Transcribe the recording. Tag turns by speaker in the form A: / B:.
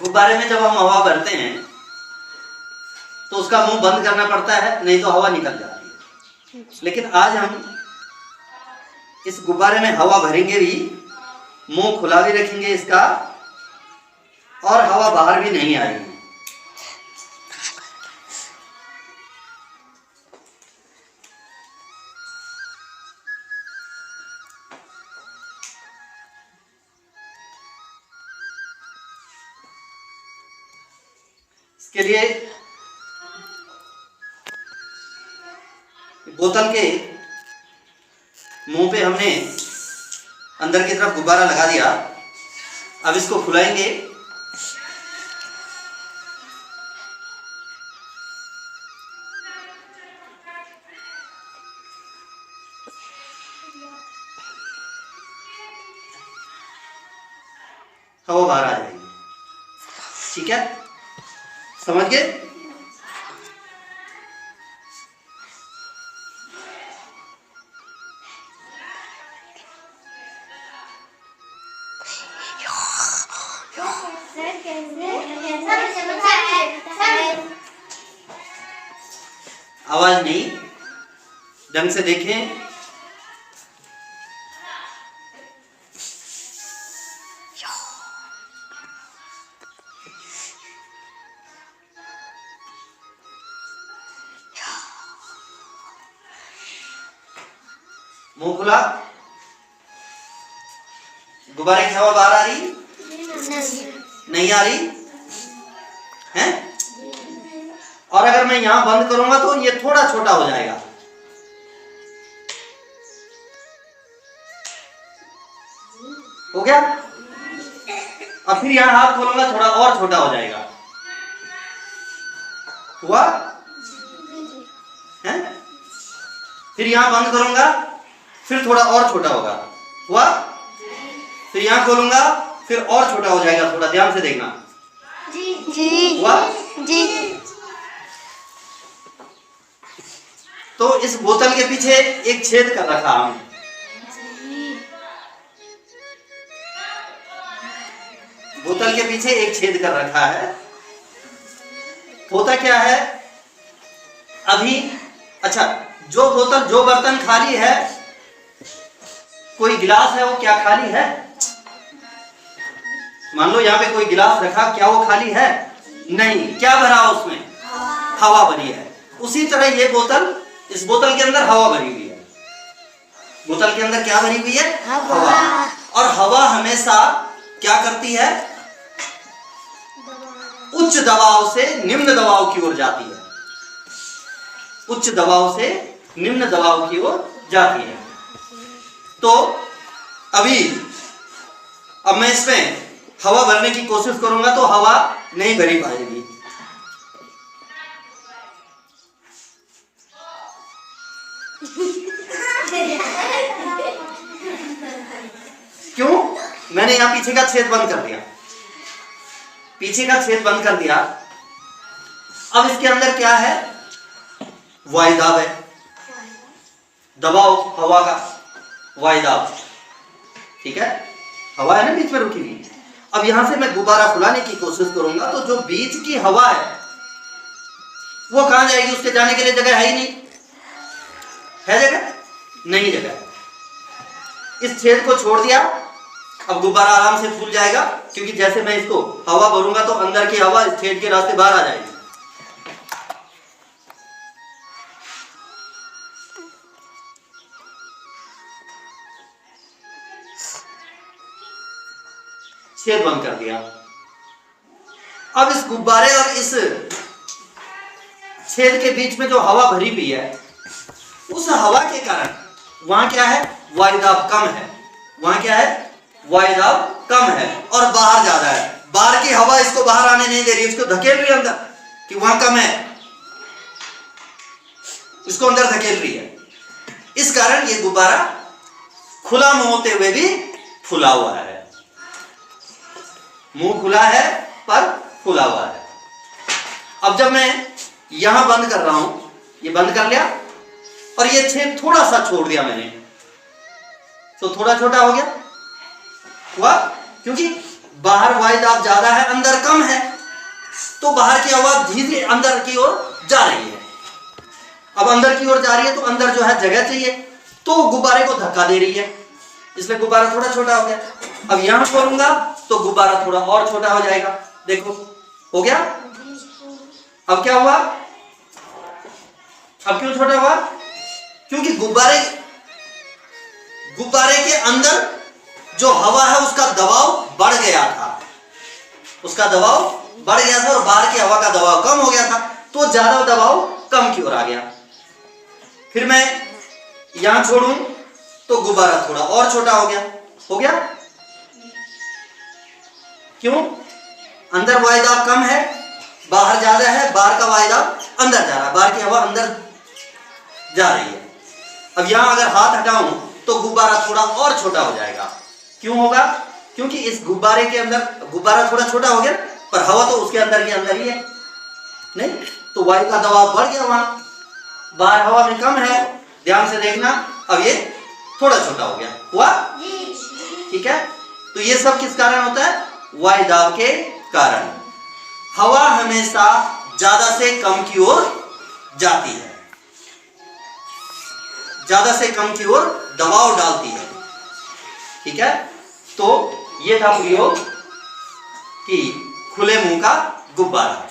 A: गुब्बारे में जब हम हवा भरते हैं तो उसका मुंह बंद करना पड़ता है, नहीं तो हवा निकल जाती है। लेकिन आज हम इस गुब्बारे में हवा भरेंगे भी, मुंह खुला भी रखेंगे इसका, और हवा बाहर भी नहीं आएगी। इसके लिए बोतल के मुंह पे हमने अंदर की तरफ गुब्बारा लगा दिया। अब इसको खुलाएंगे। हवा बाहर आ जाएगी। ठीक है, समझ गए? आवाज नहीं, ढंग से देखें। मुंह खुला, गुब्बारे की हवा बाहर आ रही? नहीं आ रही है? और अगर मैं यहां बंद करूंगा तो ये थोड़ा छोटा हो जाएगा। हो गया? अब फिर यहां हाथ खोलूंगा, थोड़ा और छोटा हो जाएगा। हुआ है? फिर यहां बंद करूंगा, फिर थोड़ा और छोटा होगा। हुआ? फिर यहां खोलूंगा, फिर और छोटा हो जाएगा। थोड़ा ध्यान से देखना।
B: जी जी।
A: हुआ?
B: जी।
A: तो इस बोतल के पीछे एक छेद कर रखा हमने। बोतल के पीछे एक छेद कर रखा है। होता क्या है अभी, अच्छा, जो बोतल, जो बर्तन खाली है, कोई गिलास है, वो क्या खाली है? मान लो यहाँ पे कोई गिलास रखा, क्या वो खाली है? नहीं। क्या भरा उसमें? हवा भरी है। उसी तरह ये बोतल, इस बोतल के अंदर हवा भरी हुई है। बोतल के अंदर क्या भरी हुई है? हवा। और हवा हमेशा क्या करती है? उच्च दबाव से निम्न दबाव की ओर जाती है। उच्च दबाव से निम्न दबाव की ओर जाती है। तो अब मैं इसमें हवा भरने की कोशिश करूंगा तो हवा नहीं भरी पाएगी। क्यों? मैंने यहां पीछे का छेद बंद कर दिया। पीछे का छेद बंद कर दिया। अब इसके अंदर क्या है? वायुदाब है, दबाव हवा का, वायुदाब। ठीक है, हवा है ना बीच में रुकी हुई। अब यहां से मैं गुब्बारा फुलाने की कोशिश करूंगा तो जो बीच की हवा है वो कहां जाएगी? उसके जाने के लिए जगह है ही नहीं। है जगह? नहीं जगह। इस छेद को छोड़ दिया, अब गुब्बारा आराम से फूल जाएगा, क्योंकि जैसे मैं इसको हवा भरूंगा तो अंदर की हवा इस छेद के रास्ते बाहर आ जाएगी। छेद बंद कर दिया। अब इस गुब्बारे और इस छेद के बीच में जो हवा भरी हुई है, उस हवा के कारण वहां क्या है? वायुदाब कम है। वहां क्या है? वायुदाब कम है और बाहर ज्यादा है। बाहर की हवा इसको बाहर आने नहीं दे रही, इसको धकेल रही है अंदर, कि वहां कम है, इसको अंदर धकेल रही है। इस कारण ये गुब्बारा खुला मुंह होते हुए भी फुला हुआ है। मुंह खुला है पर फुला हुआ है। अब जब मैं यहां बंद कर रहा हूं, ये बंद कर लिया और ये छेद थोड़ा सा छोड़ दिया मैंने, तो थोड़ा छोटा हो गया। हुआ? क्योंकि बाहर वायु दाब ज्यादा है, अंदर कम है, तो बाहर की हवा धीरे अंदर की ओर जा रही है। अब अंदर की ओर जा रही है तो अंदर जो है जगह चाहिए, तो गुब्बारे को धक्का दे रही है, इसलिए गुब्बारा थोड़ा छोटा हो गया। अब यहां खोलूंगा तो गुब्बारा थोड़ा और छोटा हो जाएगा। देखो हो गया। अब क्या हुआ, अब क्यों छोटा हुआ? क्योंकि गुब्बारे के अंदर जो हवा है उसका दबाव बढ़ गया था, उसका दबाव बढ़ गया था और बाहर की हवा का दबाव कम हो गया था, तो ज्यादा दबाव कम की ओर आ गया। फिर मैं यहां छोड़ूं तो गुब्बारा थोड़ा और छोटा हो गया। हो गया। क्यों? अंदर वायुदाब कम है, बाहर ज्यादा है, बाहर का वायुदाब अंदर जा रहा है, बाहर की हवा अंदर जा रही है। अब यहां अगर हाथ हटाऊं तो गुब्बारा थोड़ा और छोटा हो जाएगा। क्यों होगा? क्योंकि इस गुब्बारे के अंदर गुब्बारा थोड़ा छोटा हो गया, पर हवा तो उसके अंदर ही है, नहीं तो वायु का दबाव बढ़ गया, वहां बाहर हवा में कम है, ध्यान से देखना। अब ये थोड़ा छोटा हो गया, हुआ? ठीक है। तो ये सब किस कारण होता है? वायु दाब के कारण। हवा हमेशा ज्यादा से कम की ओर जाती है, ज्यादा से कम की ओर दबाव डालती है। ठीक है। तो ये था प्रयोग कि खुले मुंह का गुब्बारा।